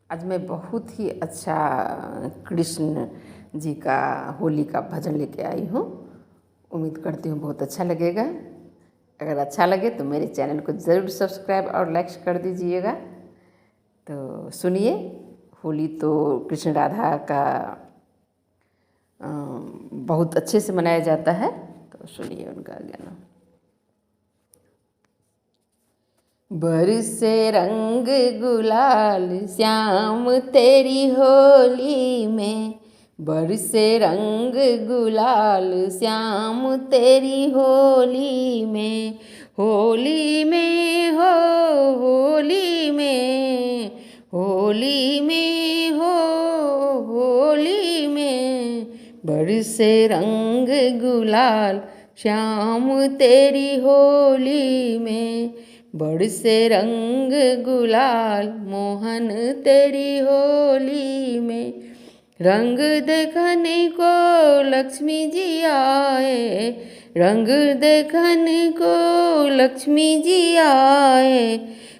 आज मैं बहुत ही अच्छा कृष्ण जी का होली का भजन लेके आई हूँ। उम्मीद करती हूँ बहुत अच्छा लगेगा। अगर अच्छा लगे तो मेरे चैनल को ज़रूर सब्सक्राइब और लाइक कर दीजिएगा। तो सुनिए, होली तो कृष्ण राधा का बहुत अच्छे से मनाया जाता है। तो सुनिए उनका गाना। बरसे रंग गुलाल श्याम तेरी होली में, बरसे रंग गुलाल श्याम तेरी होली में। होली में हो, होली में, होली में हो, होली में, बरसे रंग गुलाल श्याम तेरी होली में। बरसे रंग गुलाल मोहन तेरी होली में। रंग देखने को लक्ष्मी जी आए, रंग देखने को लक्ष्मी जी आए।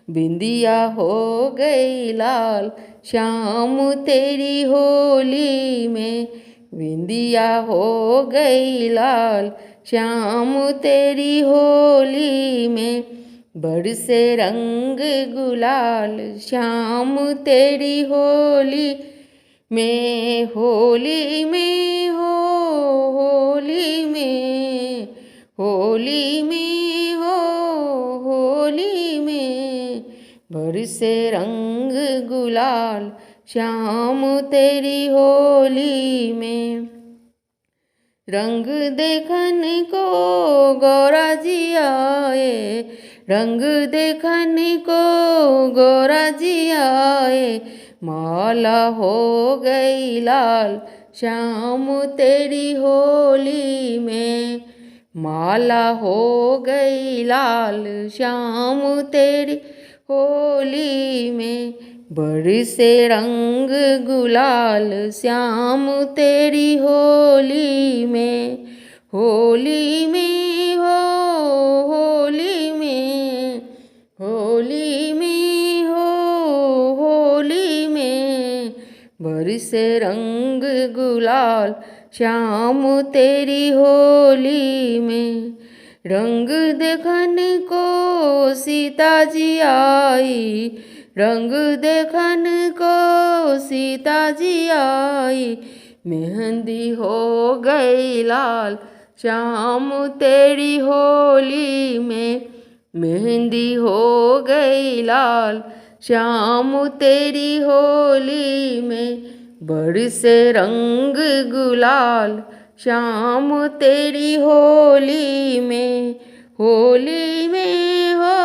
बिंदिया हो गई लाल श्याम तेरी होली में, बिंदिया हो गई लाल श्याम तेरी होली में। बरसे रंग गुलाल श्याम तेरी होली में। होली में हो, होली में, होली में हो, होली में, बरसे रंग गुलाल श्याम तेरी होली में। रंग देखने को गौरा जी आए, रंग देखने को गौरा जी आए। माला हो गई लाल श्याम तेरी होली में, माला हो गई लाल श्याम तेरी होली में। बरसे रंग गुलाल श्याम तेरी होली में। होली में हो, होली में, होली में हो, होली में, बरसे रंग गुलाल श्याम तेरी होली में। रंग देखने को सीता जी आई, रंग देखने को सीता जी आई। मेहंदी हो गई लाल श्याम तेरी होली में, मेहंदी हो गई लाल श्याम तेरी होली में। बरसे रंग गुलाल श्याम तेरी होली में। होली में हो,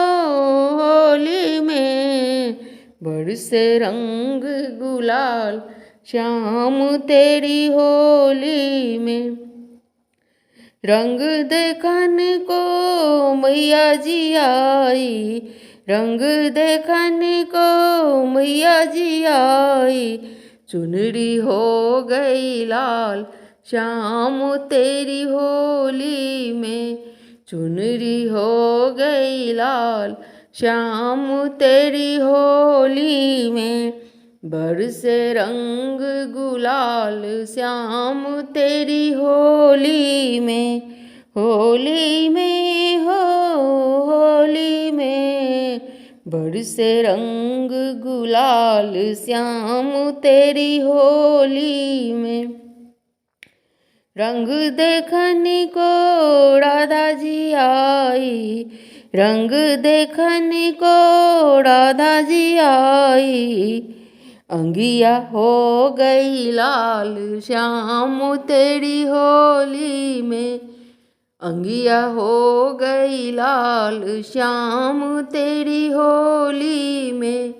होली में, बरसे रंग गुलाल श्याम तेरी होली में। रंग देखने को मैया जी आई, रंग देखने को मैया जी आई। चुनरी हो गई लाल श्याम तेरी होली में, चुनरी हो गई लाल श्याम तेरी होली में। बरसे रंग गुलाल श्याम तेरी होली में। होली में हो, होली में, बरसे रंग गुलाल श्याम तेरी होली में। रंग देखने को राधा जी आई, रंग देखने को राधा जी आई। अंगिया हो गई लाल श्याम तेरी होली में, अंगिया हो गई लाल श्याम तेरी होली में।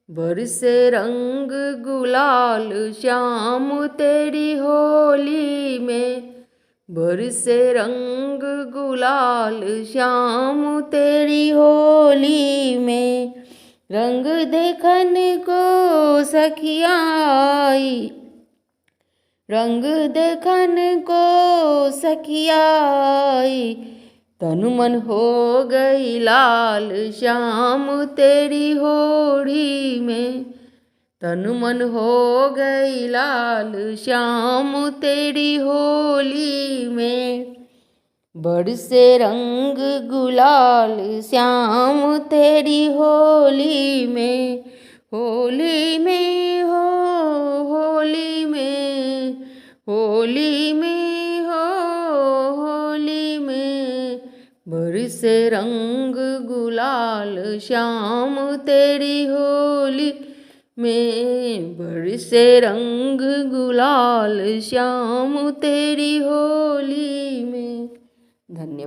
बरसे रंग गुलाल श्याम तेरी होली में, बरसे रंग गुलाल श्याम तेरी होली में। रंग देखने को सखियाँ आई, रंग देखने को सखियाँ आई। तन मन हो गई लाल श्याम तेरी होली में, तन मन हो गई लाल श्याम तेरी होली में, बरसे रंग गुलाल श्याम तेरी होली में। होली में हो, होली में, होली में हो, होली में, बरसे रंग गुलाल श्याम तेरी होली में, बरसे रंग गुलाल श्याम तेरी होली में। धन्यवाद।